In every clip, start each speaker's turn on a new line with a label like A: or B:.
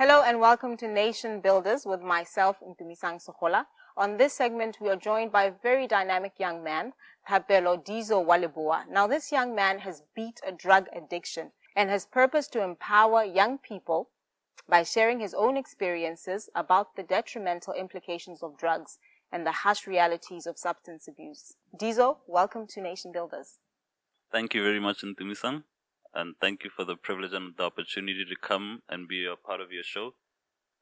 A: Hello and welcome to Nation Builders with myself, Ntumisang Sokola. On this segment, we are joined by a very dynamic young man, Thapelo Dizo Walebowa. Now, this young man has beat a drug addiction and has purposed to empower young people by sharing his own experiences about the detrimental implications of drugs and the harsh realities of substance abuse. Dizo, welcome to Nation Builders.
B: Thank you very much, Ntumisang. And thank you for the privilege and the opportunity to come and be a part of your show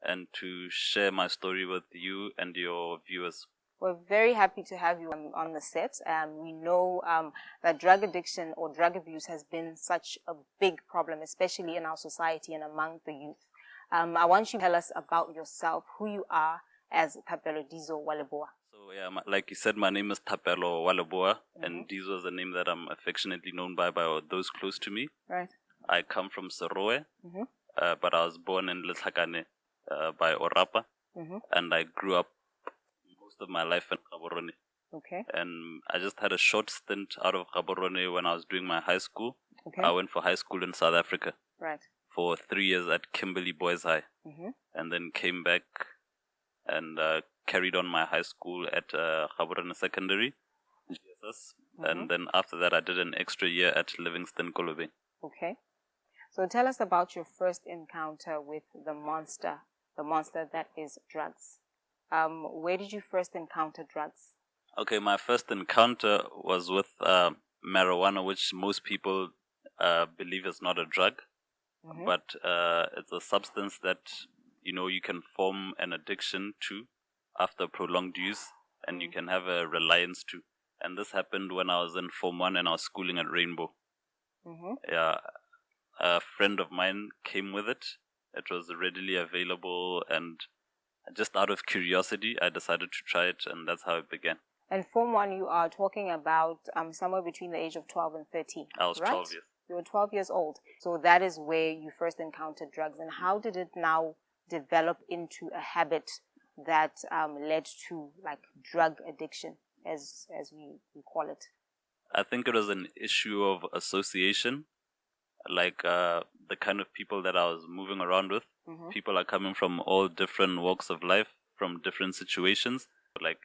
B: and to share my story with you and your viewers.
A: We're very happy to have you on the set. We know that drug addiction or drug abuse has been such a big problem, especially in our society and among the youth. I want you to tell us about yourself, who you are as Thapelo Dizo Walebowa.
B: So yeah, like you said, my name is Thapelo Walebowa, and Dizo is the name that I'm affectionately known by those close to me.
A: Right.
B: I come from Serowe, but I was born in Letlhakane by Orapa, and I grew up most of my life in Gaborone.
A: Okay.
B: And I just had a short stint out of Gaborone when I was doing my high school.
A: Okay.
B: I went for high school in South Africa.
A: Right.
B: For 3 years at Kimberley Boys High, and then came back and carried on my high school at Gaborone Secondary, GSS, and then after that I did an extra year at Livingston Kolobe.
A: Okay. So tell us about your first encounter with the monster that is drugs. Where did you first encounter drugs?
B: Okay, my first encounter was with marijuana, which most people believe is not a drug, but it's a substance that you can form an addiction to after prolonged use, and you can have a reliance to. And this happened when I was in Form 1 and I was schooling at Rainbow. Yeah, a friend of mine came with it. It was readily available, and just out of curiosity, I decided to try it, and that's how it began.
A: And Form 1, you are talking about somewhere between the age of 12 and 13,
B: I was
A: right?
B: 12 years.
A: You were 12 years old. So that is where you first encountered drugs. And how did it now develop into a habit that led to like drug addiction, as we call it?
B: I think it was an issue of association, like the kind of people that I was moving around with. People are coming from all different walks of life, from different situations. Like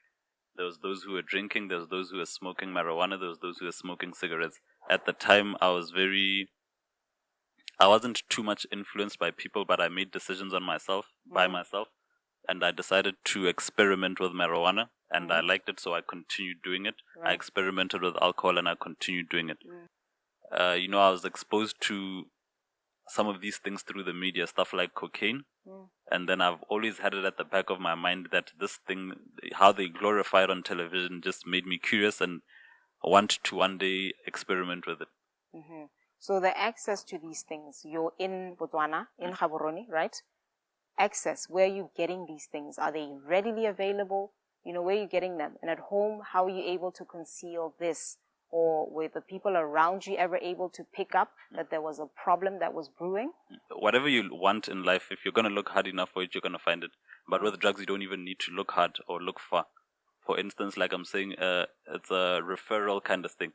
B: there was those who were drinking, there was those who were smoking marijuana, there was those who were smoking cigarettes. At the time, I wasn't too much influenced by people, but I made decisions on myself, by myself, and I decided to experiment with marijuana, and I liked it, so I continued doing it. Right. I experimented with alcohol, and I continued doing it. I was exposed to some of these things through the media, stuff like cocaine, and then I've always had it at the back of my mind that this thing, how they glorify it on television, just made me curious and want to one day experiment with it.
A: So the access to these things, you're in Botswana, in Gaborone, right? Access, where are you getting these things? Are they readily available? Where are you getting them? And at home, how are you able to conceal this? Or were the people around you ever able to pick up that there was a problem that was brewing?
B: Whatever you want in life, if you're going to look hard enough for it, you're going to find it. But with drugs, you don't even need to look hard or look far. For instance, like I'm saying, it's a referral kind of thing.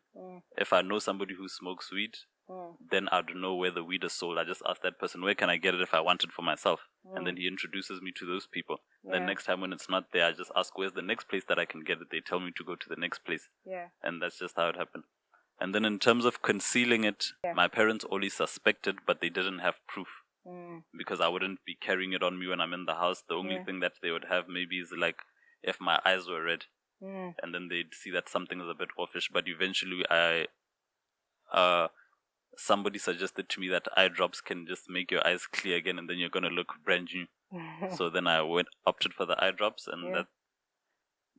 B: If I know somebody who smokes weed, then I don't know where the weed is sold. I just ask that person, where can I get it if I want it for myself? And then he introduces me to those people. Then next time when it's not there, I just ask, where's the next place that I can get it? They tell me to go to the next place. And that's just how it happened. And then in terms of concealing it, my parents always suspected, but they didn't have proof. Because I wouldn't be carrying it on me when I'm in the house. The only thing that they would have maybe is like if my eyes were red. And then they'd see that something is a bit offish. But eventually somebody suggested to me that eye drops can just make your eyes clear again, and then you're going to look brand new. So then I opted for the eye drops, and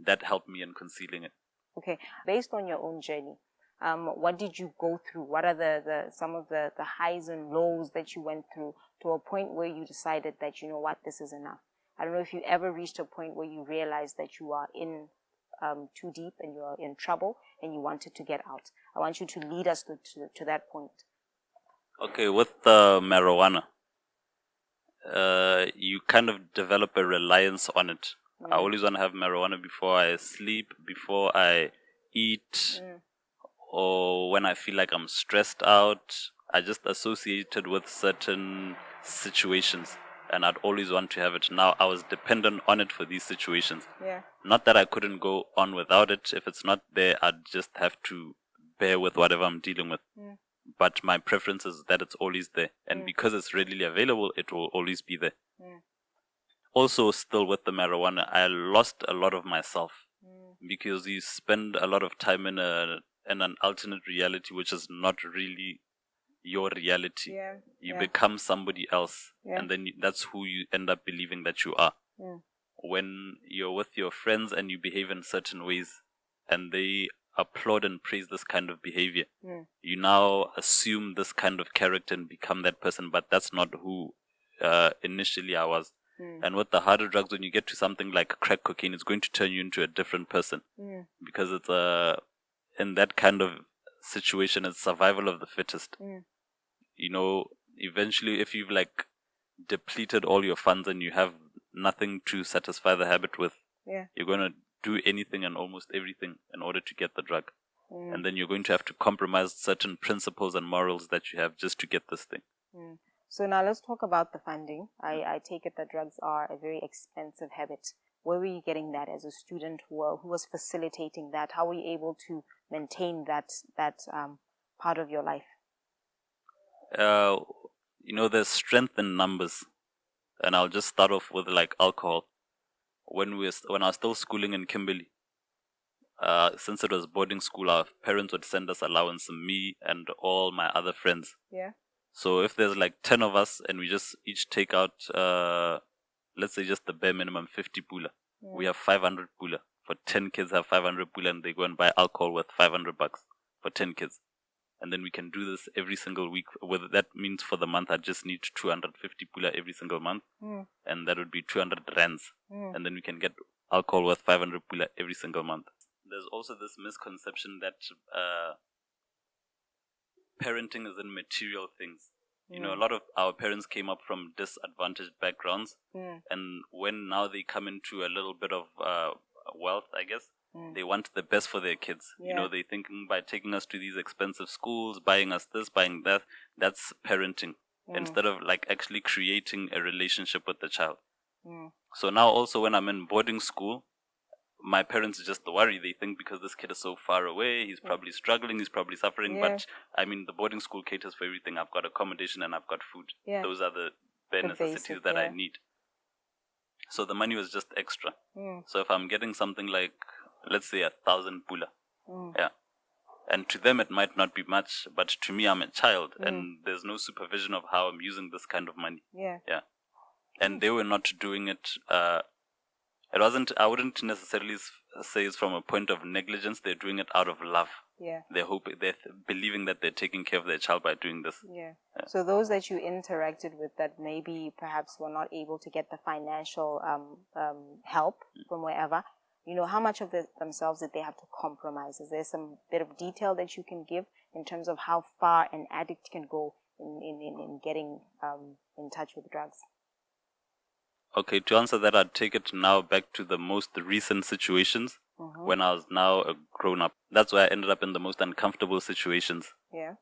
B: that helped me in concealing it.
A: Okay. Based on your own journey, what did you go through? What are some of the highs and lows that you went through to a point where you decided that, you know what, this is enough? I don't know if you ever reached a point where you realized that you are in too deep and you are in trouble and you wanted to get out. I want you to lead us to that point.
B: Okay, with the marijuana, you kind of develop a reliance on it. I always want to have marijuana before I sleep, before I eat, or when I feel like I'm stressed out. I just associate it with certain situations. and I'd always want to have it. Now I was dependent on it for these situations.
A: Yeah.
B: Not that I couldn't go on without it. If it's not there, I'd just have to bear with whatever I'm dealing with. But my preference is that it's always there. And because it's readily available, it will always be there. Also, still with the marijuana, I lost a lot of myself because you spend a lot of time in an alternate reality, which is not really your reality.
A: Yeah.
B: You become somebody else, and then that's who you end up believing that you are. When you're with your friends and you behave in certain ways, and they applaud and praise this kind of behavior, you now assume this kind of character and become that person, but that's not who initially I was. And with the harder drugs, when you get to something like crack cocaine, it's going to turn you into a different person because it's in that kind of situation, it's survival of the fittest. You know, eventually, if you've like depleted all your funds and you have nothing to satisfy the habit with, you're going to do anything and almost everything in order to get the drug. And then you're going to have to compromise certain principles and morals that you have just to get this thing.
A: So now let's talk about the funding. I take it that drugs are a very expensive habit. Where were you getting that as a student? Who was facilitating that? How were you able to maintain that part of your life?
B: You know, there's strength in numbers. And I'll just start off with like alcohol. When I was still schooling in Kimberley, since it was boarding school, our parents would send us allowance, me and all my other friends.
A: Yeah.
B: So if there's like 10 of us and we just each take out, let's say just the bare minimum 50 pula, we have 500 pula. For 10 kids have 500 pula, and they go and buy alcohol worth $500 for 10 kids. And then we can do this every single week. That means for the month, I just need 250 pula every single month. And that would be 200 rands. And then we can get alcohol worth 500 pula every single month. There's also this misconception that parenting is in material things. You know, a lot of our parents came up from disadvantaged backgrounds. And when now they come into a little bit of wealth, I guess, they want the best for their kids. You know, they're thinking by taking us to these expensive schools, buying us this, buying that, that's parenting. Instead of like actually creating a relationship with the child. So now also when I'm in boarding school, my parents just worry. They think because this kid is so far away, he's probably struggling, he's probably suffering. But I mean, the boarding school caters for everything. I've got accommodation and I've got food. Those are the bare necessities that I need. So the money was just extra. So if I'm getting something like, let's say 1,000 pula, and to them it might not be much, but to me I'm a child, and there's no supervision of how I'm using this kind of money. And they were not doing it. It wasn't. I wouldn't necessarily say it's from a point of negligence. They're doing it out of love. They're believing that they're taking care of their child by doing this.
A: So those that you interacted with that maybe perhaps were not able to get the financial help from wherever, you know, how much of themselves did they have to compromise? Is there some bit of detail that you can give in terms of how far an addict can go in getting in touch with drugs?
B: Okay, to answer that, I'd take it now back to the most recent situations when I was now a grown-up. That's why I ended up in the most uncomfortable situations.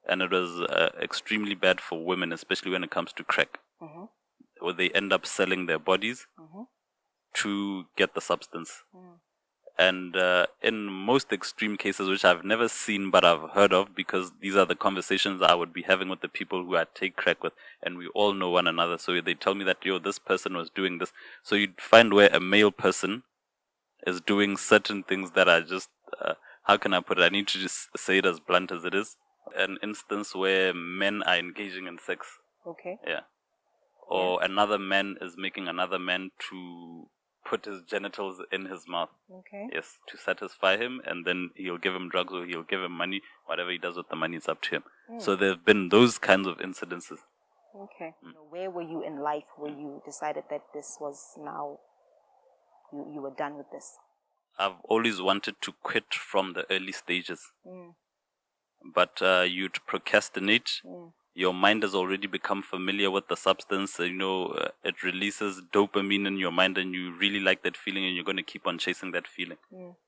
B: And it was extremely bad for women, especially when it comes to crack, where they end up selling their bodies to get the substance. And in most extreme cases, which I've never seen but I've heard of, because these are the conversations I would be having with the people who I take crack with, and we all know one another. So they tell me that, this person was doing this. So you'd find where a male person is doing certain things that are just, how can I put it? I need to just say it as blunt as it is. An instance where men are engaging in sex. Or another man is making another man to put his genitals in his mouth. Yes, to satisfy him, and then he'll give him drugs or he'll give him money. Whatever he does with the money, it's up to him. So there have been those kinds of incidences.
A: Where were you in life where you decided that this was now, you were done with this?
B: I've always wanted to quit from the early stages. But you'd procrastinate. Your mind has already become familiar with the substance. It releases dopamine in your mind and you really like that feeling and you're going to keep on chasing that feeling.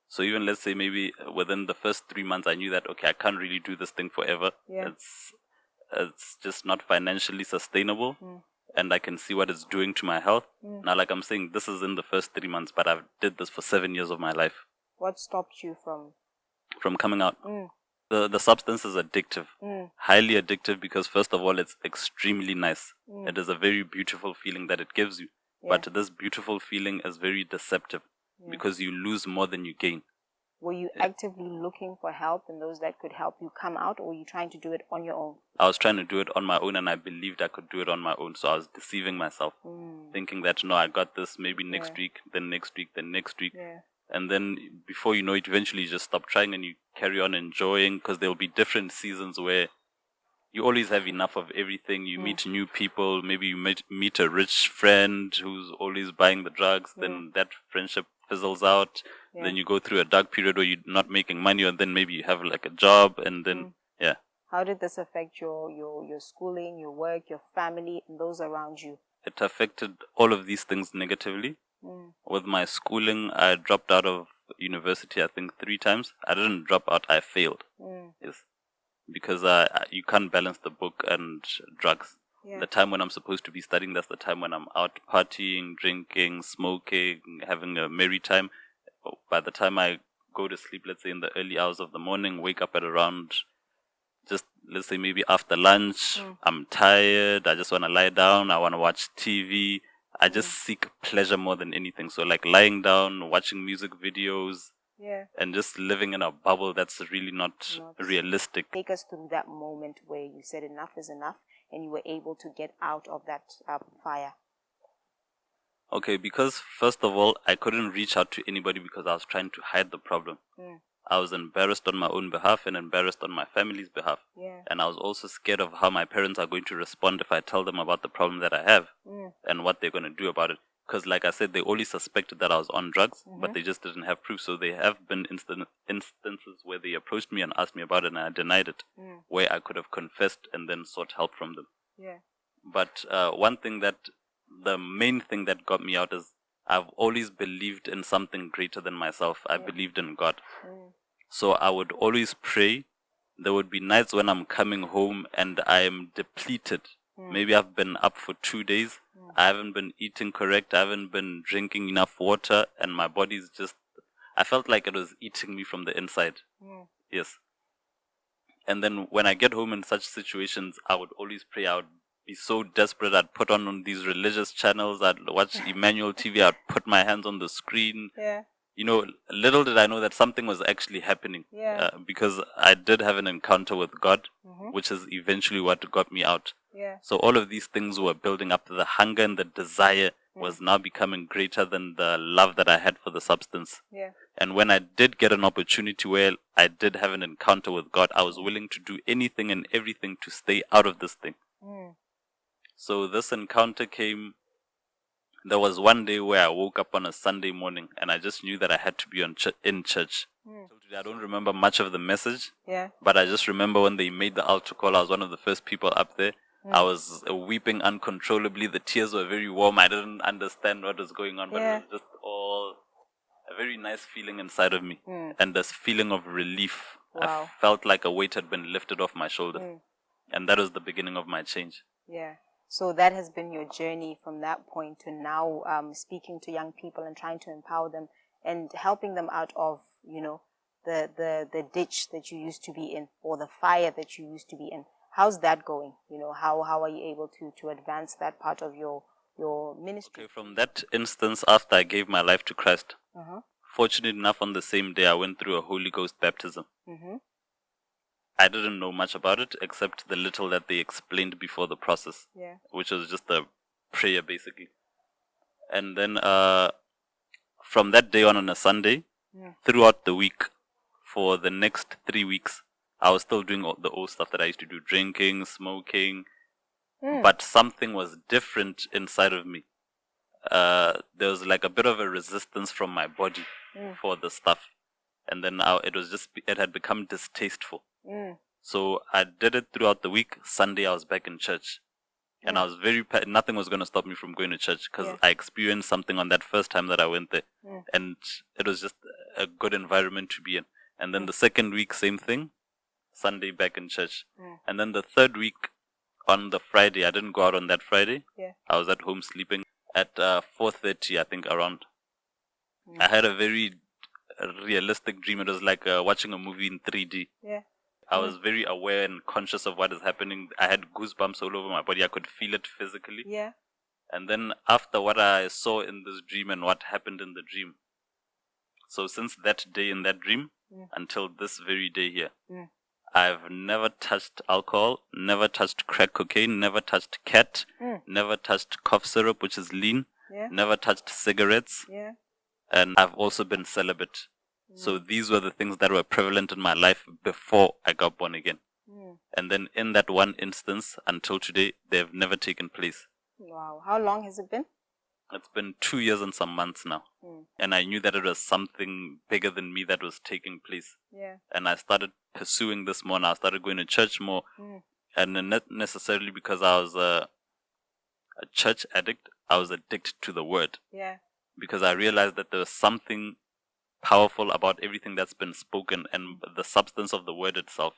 B: So even let's say maybe within the first 3 months, I knew that, okay, I can't really do this thing forever. It's just not financially sustainable. and I can see what it's doing to my health. Now, like I'm saying, this is in the first 3 months, but I've did this for 7 years of my life.
A: What stopped you from
B: coming out? The substance is addictive, highly addictive, because first of all, it's extremely nice. It is a very beautiful feeling that it gives you.
A: Yeah.
B: But this beautiful feeling is very deceptive because you lose more than you gain.
A: Were you actively looking for help and those that could help you come out, or were you trying to do it on your own?
B: I was trying to do it on my own, and I believed I could do it on my own. So I was deceiving myself, thinking that, no, I got this, maybe next week, then next week, then next week.
A: Yeah.
B: And then before you know it, eventually you just stop trying and you carry on enjoying, because there will be different seasons where you always have enough of everything. You meet new people. Maybe you meet a rich friend who's always buying the drugs. Then that friendship fizzles out.
A: Yeah.
B: Then you go through a dark period where you're not making money, and then maybe you have like a job, and then
A: How did this affect your schooling, your work, your family, and those around you?
B: It affected all of these things negatively. With my schooling, I dropped out of university, I think 3 times. I didn't drop out, I failed. Yes. Because you can't balance the book and drugs.
A: Yeah.
B: The time when I'm supposed to be studying, that's the time when I'm out partying, drinking, smoking, having a merry time. By the time I go to sleep, let's say in the early hours of the morning, wake up at around, just let's say maybe after lunch, I'm tired, I just want to lie down, I want to watch TV. I just seek pleasure more than anything. So like lying down, watching music videos, and just living in a bubble that's really not realistic.
A: Take us through that moment where you said enough is enough and you were able to get out of that fire.
B: Okay, because first of all, I couldn't reach out to anybody because I was trying to hide the problem. I was embarrassed on my own behalf and embarrassed on my family's behalf.
A: Yeah.
B: And I was also scared of how my parents are going to respond if I tell them about the problem that I have and what they're going to do about it. Because like I said, they only suspected that I was on drugs, but they just didn't have proof. So there have been instances where they approached me and asked me about it, and I denied it, where I could have confessed and then sought help from them.
A: Yeah.
B: But the main thing that got me out is I've always believed in something greater than myself. I believed in God. So I would always pray. There would be nights when I'm coming home and I am depleted. Maybe I've been up for 2 days. I haven't been eating correct. I haven't been drinking enough water, and my body's just, I felt like it was eating me from the inside. Yes. And then when I get home in such situations, I would always pray. I would be so desperate. I'd put on these religious channels. I'd watch Emmanuel TV. I'd put my hands on the screen.
A: Yeah.
B: You know, little did I know that something was actually happening.
A: Yeah.
B: Because I did have an encounter with God, which is eventually what got me out.
A: Yeah.
B: So all of these things were building up. The hunger and the desire was now becoming greater than the love that I had for the substance.
A: Yeah.
B: And when I did get an opportunity where I did have an encounter with God, I was willing to do anything and everything to stay out of this thing. So this encounter came. There was one day where I woke up on a Sunday morning and I just knew that I had to be in church. I don't remember much of the message, but I just remember when they made the altar call, I was one of the first people up there. I was weeping uncontrollably. The tears were very warm. I didn't understand what was going on, but it was just all a very nice feeling inside of me, and this feeling of relief.
A: Wow.
B: I felt like a weight had been lifted off my shoulders, and that was the beginning of my change.
A: Yeah. So that has been your journey from that point to now, speaking to young people and trying to empower them and helping them out of, you know, the ditch that you used to be in, or the fire that you used to be in. How's that going? You know, how are you able to advance that part of your ministry?
B: Okay, from that instance, after I gave my life to Christ, fortunate enough, on the same day I went through a Holy Ghost baptism. I didn't know much about it except the little that they explained before the process, which was just a prayer basically. And then from that day on a Sunday, throughout the week, for the next 3 weeks, I was still doing all the old stuff that I used to do, drinking, smoking, but something was different inside of me. There was like a bit of a resistance from my body for the stuff. And then it had become distasteful. So I did it throughout the week. Sunday I was back in church. And I was nothing was going to stop me from going to church because I experienced something on that first time that I went there. And it was just a good environment to be in. And then the second week, same thing. Sunday back in church. And then the third week, on the Friday. I didn't go out on that Friday.
A: Yeah.
B: I was at home sleeping at 4:30, I think, around. I had a very realistic dream. It was like watching a movie in 3D.
A: Yeah.
B: I was very aware and conscious of what is happening. I had goosebumps all over my body. I could feel it physically.
A: Yeah.
B: And then after what I saw in this dream and what happened in the dream, so since that day in that dream until this very day here, I've never touched alcohol, never touched crack cocaine, never touched cat, never touched cough syrup, which is lean, never touched cigarettes, and I've also been celibate. So these were the things that were prevalent in my life before I got born again. And then in that one instance, until today, they've never taken place.
A: Wow. How long has it been?
B: It's been 2 years and some months now. And I knew that it was something bigger than me that was taking place.
A: Yeah.
B: And I started pursuing this more, and I started going to church more. And not necessarily because I was a church addict, I was addicted to the word.
A: Yeah.
B: Because I realized that there was something powerful about everything that's been spoken and the substance of the word itself.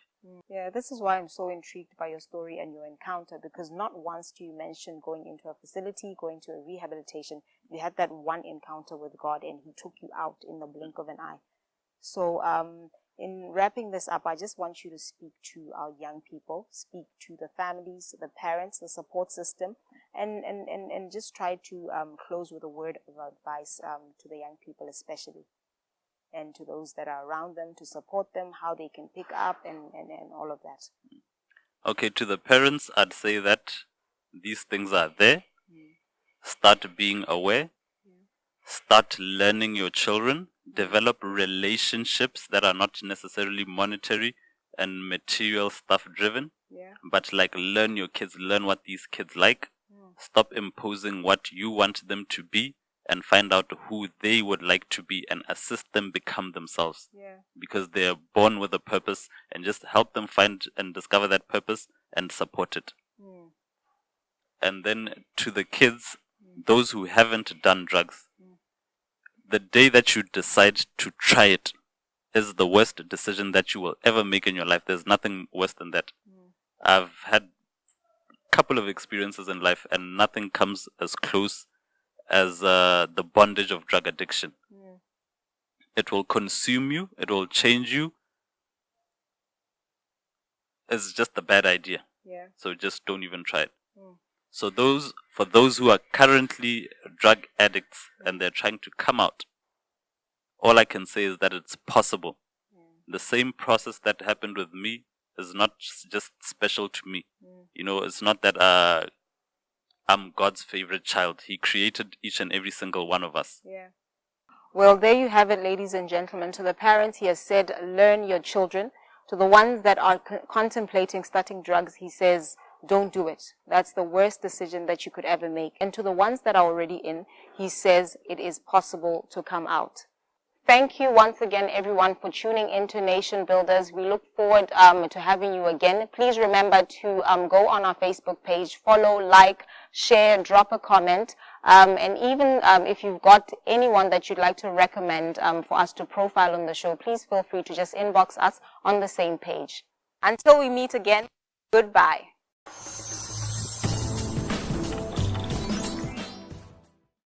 A: Yeah, this is why I'm so intrigued by your story and your encounter, because not once do you mention going into a facility, going to a rehabilitation. You had that one encounter with God and He took you out in the blink of an eye. So in wrapping this up, I just want you to speak to our young people, speak to the families, the parents, the support system, and just try to close with a word of advice to the young people especially, and to those that are around them, to support them, how they can pick up and all of that.
B: Okay, to the parents, I'd say that these things are there. Start being aware. Start learning your children. Develop relationships that are not necessarily monetary and material stuff driven, but like learn your kids, learn what these kids like. Stop imposing what you want them to be, and find out who they would like to be and assist them become themselves. Because they are born with a purpose, and just help them find and discover that purpose and support it. And then to the kids, those who haven't done drugs, the day that you decide to try it is the worst decision that you will ever make in your life. There's nothing worse than that. I've had a couple of experiences in life, and nothing comes as close as the bondage of drug addiction. It will consume you. It will change you. It's just a bad idea. So just don't even try it. So for those who are currently drug addicts and they're trying to come out, all I can say is that it's possible. The same process that happened with me is not just special to me. You know, it's not that I'm God's favorite child. He created each and every single one of us.
A: Well, there you have it, ladies and gentlemen. To the parents, He has said, learn your children. To the ones that are contemplating starting drugs, He says, don't do it. That's the worst decision that you could ever make. And to the ones that are already in, He says it is possible to come out. Thank you once again, everyone, for tuning into Nation Builders. We look forward to having you again. Please remember to go on our Facebook page, follow, like, share, drop a comment. And even if you've got anyone that you'd like to recommend for us to profile on the show, please feel free to just inbox us on the same page. Until we meet again, goodbye.